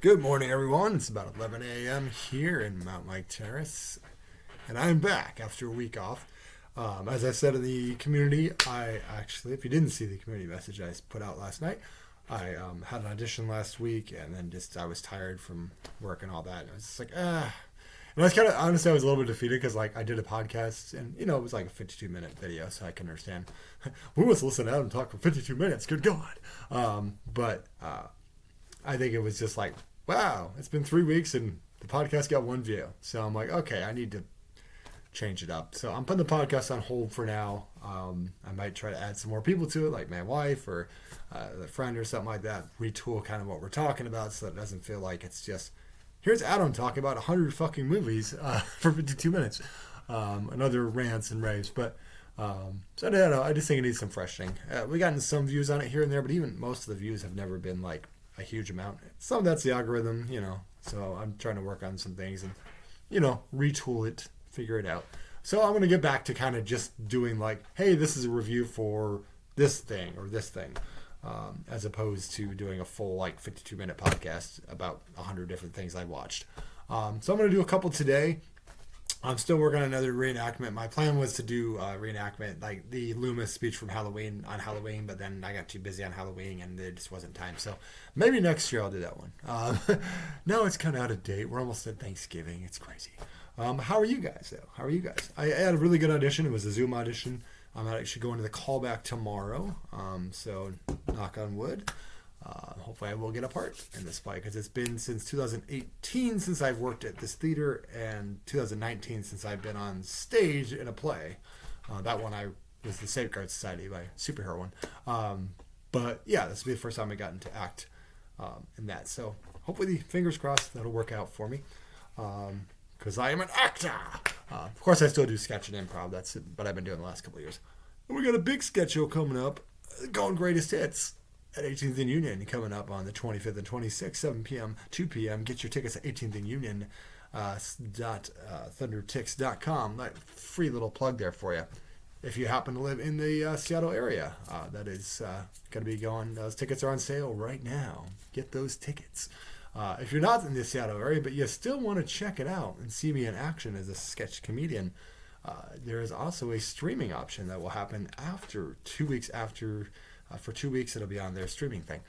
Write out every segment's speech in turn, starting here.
Good morning, everyone. It's about 11 a.m. here in Mount Mike Terrace, and I'm back after a week off. As I said in the community, I actually, if you didn't see the community message I put out last night, I had an audition last week, and then I was tired from work and all that. And I was just like, ah. And I was honestly, I was a little bit defeated because, I did a podcast, and, it was like a 52-minute video, so I can understand. Who wants to listen to Adam talk for 52 minutes? Good God. But I think it was just like, wow, it's been 3 weeks and the podcast got one view. So I'm like, okay, I need to change it up. So I'm putting the podcast on hold for now. I might try to add some more people to it, like my wife or a friend or something like that. Retool kind of what we're talking about so that it doesn't feel like it's just, here's Adam talking about 100 fucking movies for 52 minutes. And other rants and raves. But so I don't know. I just think it needs some freshening. We gotten some views on it here and there, but even most of the views have never been like a huge amount. Some of that's the algorithm, so I'm trying to work on some things and, retool it, figure it out. So I'm going to get back to kind of just doing like, hey, this is a review for this thing or this thing, as opposed to doing a full 52-minute podcast about 100 different things I watched. So I'm going to do a couple today. I'm still working on another reenactment. My plan was to do a reenactment, like the Loomis speech from Halloween on Halloween, but then I got too busy on Halloween and there just wasn't time. So maybe next year I'll do that one. Now it's kind of out of date. We're almost at Thanksgiving. It's crazy. How are you guys, though? How are you guys? I had a really good audition. It was a Zoom audition. I'm actually going to the callback tomorrow. So knock on wood. Hopefully I will get a part in this play because it's been since 2018 since I've worked at this theater and 2019 since I've been on stage in a play. That one I was the Safeguard Society by superhero one. But yeah, this will be the first time I gotten to act in that. So hopefully, fingers crossed, that'll work out for me because I am an actor. Of course, I still do sketch and improv. That's what I've been doing the last couple of years. And we got a big sketch show coming up, Going Greatest Hits. At 18th and Union, coming up on the 25th and 26th, 7 p.m., 2 p.m. Get your tickets at 18th and Union thundertix.com. That free little plug there for you. If you happen to live in the Seattle area, that is going to be going. Those tickets are on sale right now. Get those tickets. If you're not in the Seattle area, but you still want to check it out and see me in action as a sketch comedian, there is also a streaming option that will happen after 2 weeks after. For 2 weeks, it'll be on their streaming thing.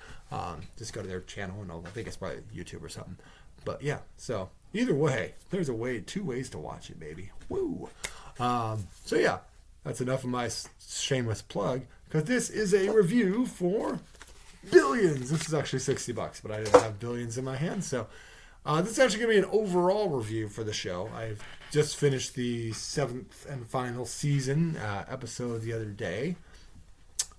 Just go to their channel, and I think it's probably YouTube or something. But yeah, so either way, there's two ways to watch it, baby. Woo! So yeah, that's enough of my shameless plug, because this is a review for Billions. This is actually $60, but I didn't have Billions in my hand, so this is actually going to be an overall review for the show. I've just finished the 7th and final season episode the other day.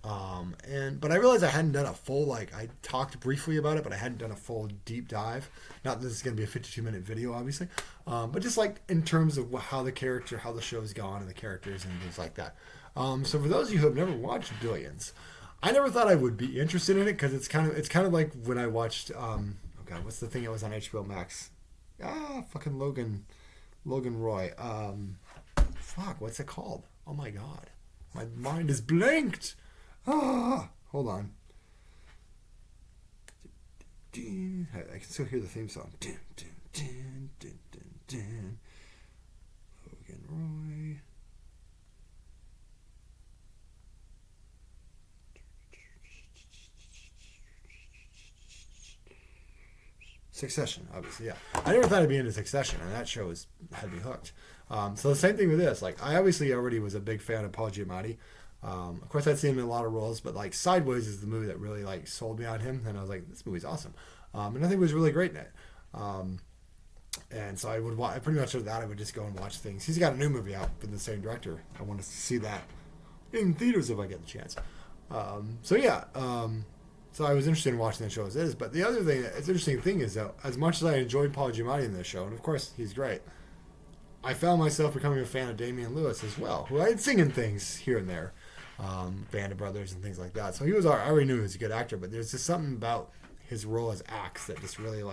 But I realized I hadn't done a full, I talked briefly about it, but I hadn't done a full deep dive. Not that this is going to be a 52-minute video, obviously, but just in terms of how the show's gone and the characters and things like that. So for those of you who have never watched Billions, I never thought I would be interested in it because it's kind of like when I watched, what's the thing that was on HBO Max? Fucking Logan Roy. What's it called? Oh my God. My mind is blanked. Hold on. I can still hear the theme song. Logan Roy. Succession, obviously, yeah. I never thought I'd be into Succession, and that show had me hooked. So the same thing with this. I obviously already was a big fan of Paul Giamatti. Of course, I'd seen him in a lot of roles, but Sideways is the movie that really sold me on him, and I was like, this movie's awesome. And I think it was really great in it. And so I pretty much after that I would just go and watch things. He's got a new movie out from the same director. I want to see that in theaters if I get the chance. So I was interested in watching that show as is. But the other thing, it's interesting thing is that as much as I enjoyed Paul Giamatti in this show, and of course he's great, I found myself becoming a fan of Damian Lewis as well, who I had seen in things here and there. Band of Brothers and things like that. So I already knew he was a good actor, but there's just something about his role as Axe that just really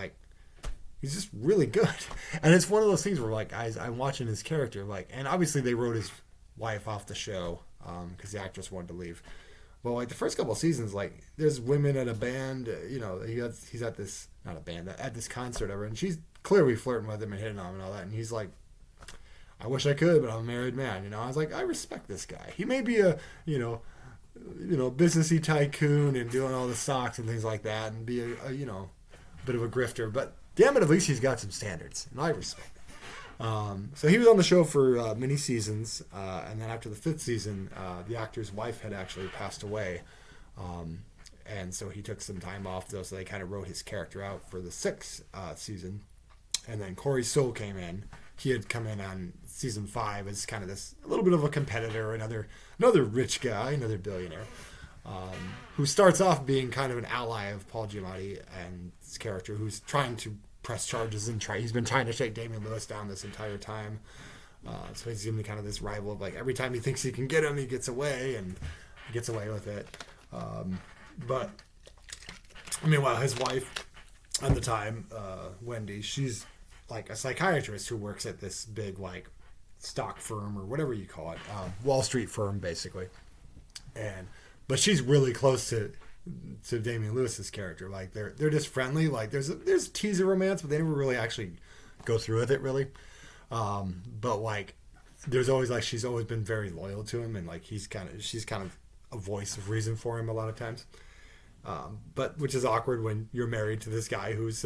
he's just really good. And it's one of those things where I'm watching his character and obviously they wrote his wife off the show because the actress wanted to leave. Well, like the first couple of seasons, like there's women at a band, he's at this not a band at this concert ever, and she's clearly flirting with him and hitting on him and all that, and he's like, I wish I could, but I'm a married man. I was like, I respect this guy. He may be a businessy tycoon and doing all the stocks and things like that, and be a bit of a grifter, but damn it, at least he's got some standards, and I respect it. So he was on the show for many seasons, and then after the 5th season, the actor's wife had actually passed away, and so he took some time off, though, so they kind of wrote his character out for the 6th season, and then Corey Stoll came in. He had come in on season 5 as kind of a little bit of a competitor, another rich guy, another billionaire, who starts off being kind of an ally of Paul Giamatti and his character, who's trying to press charges and he's been trying to take Damian Lewis down this entire time. So he's giving me kind of this rival of like every time he thinks he can get him, he gets away with it. But meanwhile, his wife at the time, Wendy, she's like a psychiatrist who works at this big like stock firm or whatever you call it, Wall Street firm basically. But she's really close to Damian Lewis's character. Like they're just friendly. Like there's teaser romance, but they never really actually go through with it really. But like there's always like she's always been very loyal to him, and like she's kind of a voice of reason for him a lot of times. But which is awkward when you're married to this guy who's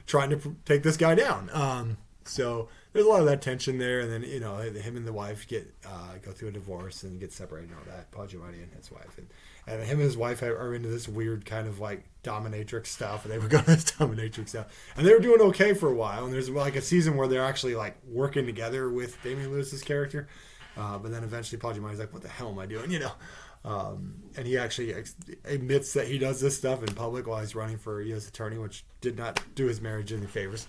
trying to take this guy down. So there's a lot of that tension there, and then him and the wife go through a divorce and get separated and all that. Paul Giamatti and his wife, and him and his wife are into this weird kind of like dominatrix stuff, and they were going to this dominatrix stuff, and they were doing okay for a while. And there's like a season where they're actually like working together with Damian Lewis's character, but then eventually Paul Giamatti's like, "What the hell am I doing?" And he actually admits that he does this stuff in public while he's running for U.S. attorney, which did not do his marriage any favors.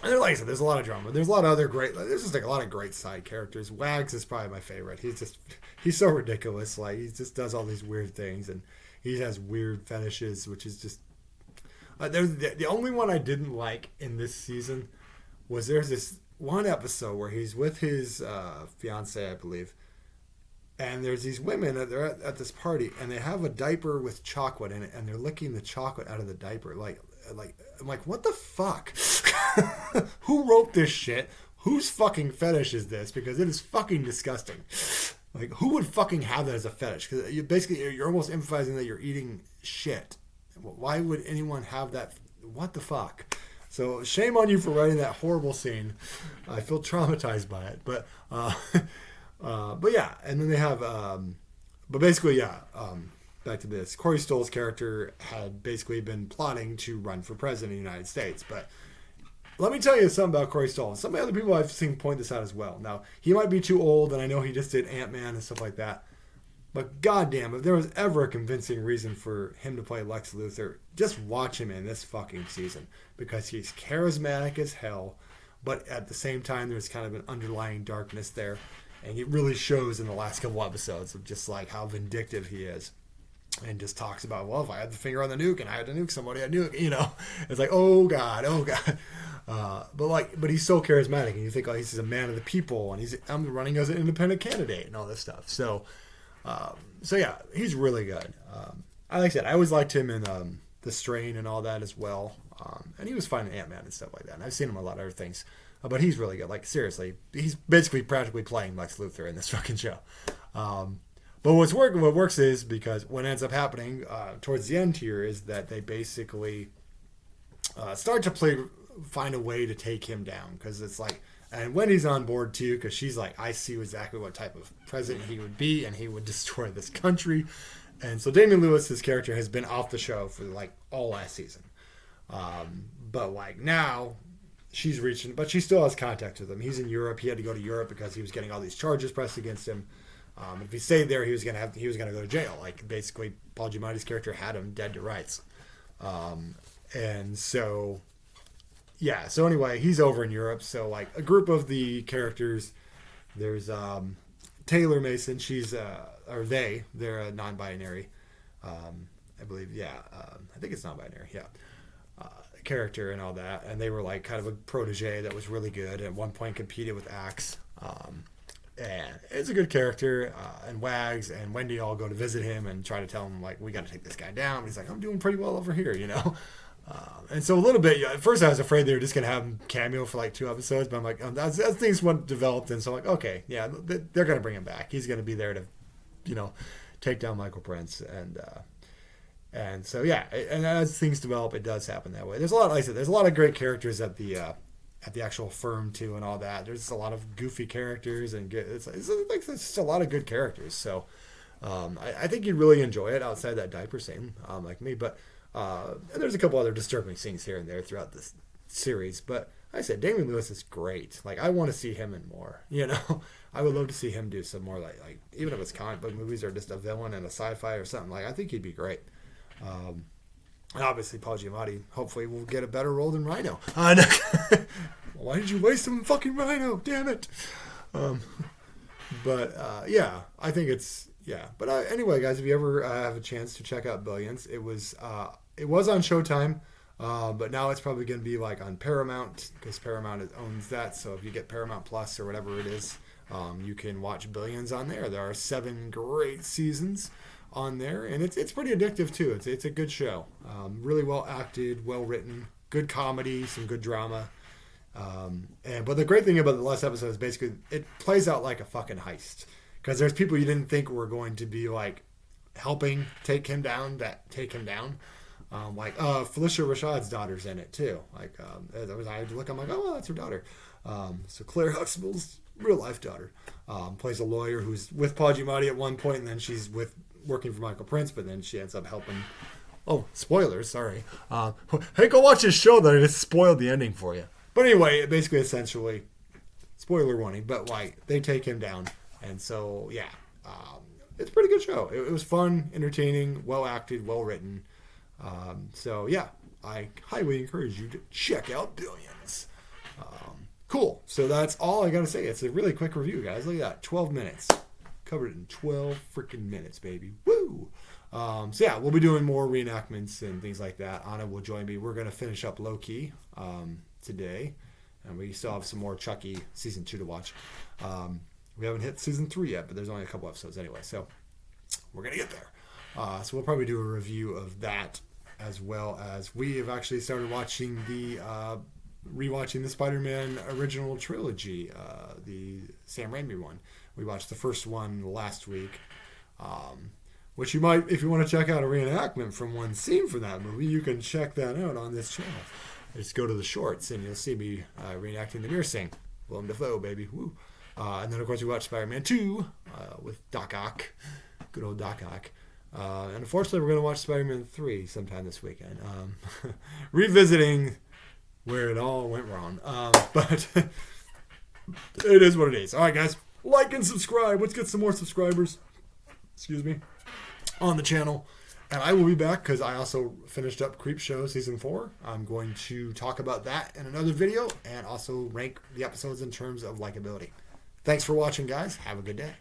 And like I said, there's a lot of drama. There's a lot of other there's just like a lot of great side characters. Wags is probably my favorite. He's so ridiculous. Like he just does all these weird things, and he has weird fetishes, which is just. There's the only one I didn't like in this season was there's this one episode where he's with his fiance, I believe, and there's these women that they're at this party, and they have a diaper with chocolate in it, and they're licking the chocolate out of the diaper. Like I'm like, what the fuck? Who wrote this shit? Whose fucking fetish is this? Because it is fucking disgusting. Like, who would fucking have that as a fetish? Because you're almost emphasizing that you're eating shit. Why would anyone have that? What the fuck? So shame on you for writing that horrible scene. I feel traumatized by it. But yeah, and then they have, but basically, yeah. Back to this. Corey Stoll's character had basically been plotting to run for president of the United States. But let me tell you something about Corey Stoll. Some other people I've seen point this out as well. Now, he might be too old, and I know he just did Ant-Man and stuff like that. But goddamn, if there was ever a convincing reason for him to play Lex Luthor, just watch him in this fucking season. Because he's charismatic as hell, but at the same time, there's kind of an underlying darkness there. And it really shows in the last couple episodes of just like how vindictive he is. And just talks about, well, if I had the finger on the nuke and I had to nuke somebody, I'd nuke, It's like, oh God. But he's so charismatic, and you think, oh, he's a man of the people, and I'm running as an independent candidate and all this stuff. So yeah, he's really good. Like I said, I always liked him in The Strain and all that as well. And he was fine in Ant-Man and stuff like that. And I've seen him in a lot of other things. But he's really good. Like, seriously, he's basically practically playing Lex Luthor in this fucking show. But what works is because what ends up happening towards the end here is that they basically start to find a way to take him down, because it's like, and Wendy's on board too, because she's like, I see exactly what type of president he would be, and he would destroy this country. And so Damian Lewis's character has been off the show for like all last season, but like now she's reaching, but she still has contact with him. He's in Europe. He had to go to Europe because he was getting all these charges pressed against him. If he stayed there, he was gonna go to jail. Like basically, Paul Giamatti's character had him dead to rights, and so yeah. So anyway, he's over in Europe. So like a group of the characters, there's Taylor Mason. They're a non-binary, I believe. Yeah, I think it's non-binary. Yeah. Character and all that, and they were like kind of a protege that was really good. At one point, competed with Axe. And it's a good character. And Wags and Wendy all go to visit him and try to tell him, like, we got to take this guy down. But he's like, I'm doing pretty well over here, you know? And so a little bit, at first I was afraid they were just going to have him cameo for like 2 episodes. But I'm like, as things went developed, and so I'm like, okay, yeah, they're going to bring him back. He's going to be there to, you know, take down Michael Prince. And so, yeah, and as things develop, it does happen that way. There's a lot, like I said, there's a lot of great characters at the actual firm too, and all that. There's a lot of goofy characters, and it's just a lot of good characters. So I think you'd really enjoy it outside that diaper scene, like me. But and there's a couple other disturbing scenes here and there throughout this series. But like I said, Damian Lewis is great. Like, I want to see him in more. You know, I would love to see him do some more like even if it's comic book movies or just a villain and a sci-fi or something. Like, I think he'd be great. And obviously, Paul Giamatti hopefully will get a better role than Rhino. Why did you waste him in fucking Rhino? Damn it. Yeah, I think it's, yeah. But anyway, guys, if you ever have a chance to check out Billions, it was on Showtime, but now it's probably going to be like on Paramount, because Paramount owns that. So if you get Paramount Plus or whatever it is, you can watch Billions on there. There are 7 great seasons on there, and it's pretty addictive too. It's a good show, really well acted, well written, good comedy, some good drama. But the great thing about the last episode is basically it plays out like a fucking heist, because there's people you didn't think were going to be like helping take him down that take him down. Felicia Rashad's daughter's in it too. Like, I had to look, I'm like, oh, well, that's her daughter. So Claire Huxtable's real life daughter plays a lawyer who's with Paul Giamatti at one point, and then she's working for Michael Prince, but then she ends up helping. Oh, spoilers, sorry. Hey, go watch this show that I just spoiled the ending for you. But anyway, basically, essentially, spoiler warning, but like, they take him down. And so, yeah, it's a pretty good show. It was fun, entertaining, well acted, well written. So yeah, I highly encourage you to check out Billions. Cool. So that's all I got to say. It's a really quick review, guys. Look at that. 12 minutes. Covered it in 12 freaking minutes, baby. Woo! So yeah, we'll be doing more reenactments and things like that. Anna will join me. We're going to finish up Loki today. And we still have some more Chucky season 2 to watch. We haven't hit season 3 yet, but there's only a couple episodes anyway. So we're going to get there. So we'll probably do a review of that, as well as we have actually started watching rewatching the Spider-Man original trilogy, the Sam Raimi one. We watched the first one last week, which you might, if you want to check out a reenactment from one scene from that movie, you can check that out on this channel. Just go to the shorts and you'll see me reenacting the Mirror Sing. Willem Dafoe, baby. Woo. And then, of course, we watched Spider-Man 2 with Doc Ock. Good old Doc Ock. And unfortunately, we're going to watch Spider-Man 3 sometime this weekend. Revisiting where it all went wrong. But it is what it is. All right, guys. Like and subscribe. Let's get some more subscribers. Excuse me. On the channel. And I will be back because I also finished up Creepshow Season 4. I'm going to talk about that in another video and also rank the episodes in terms of likability. Thanks for watching, guys. Have a good day.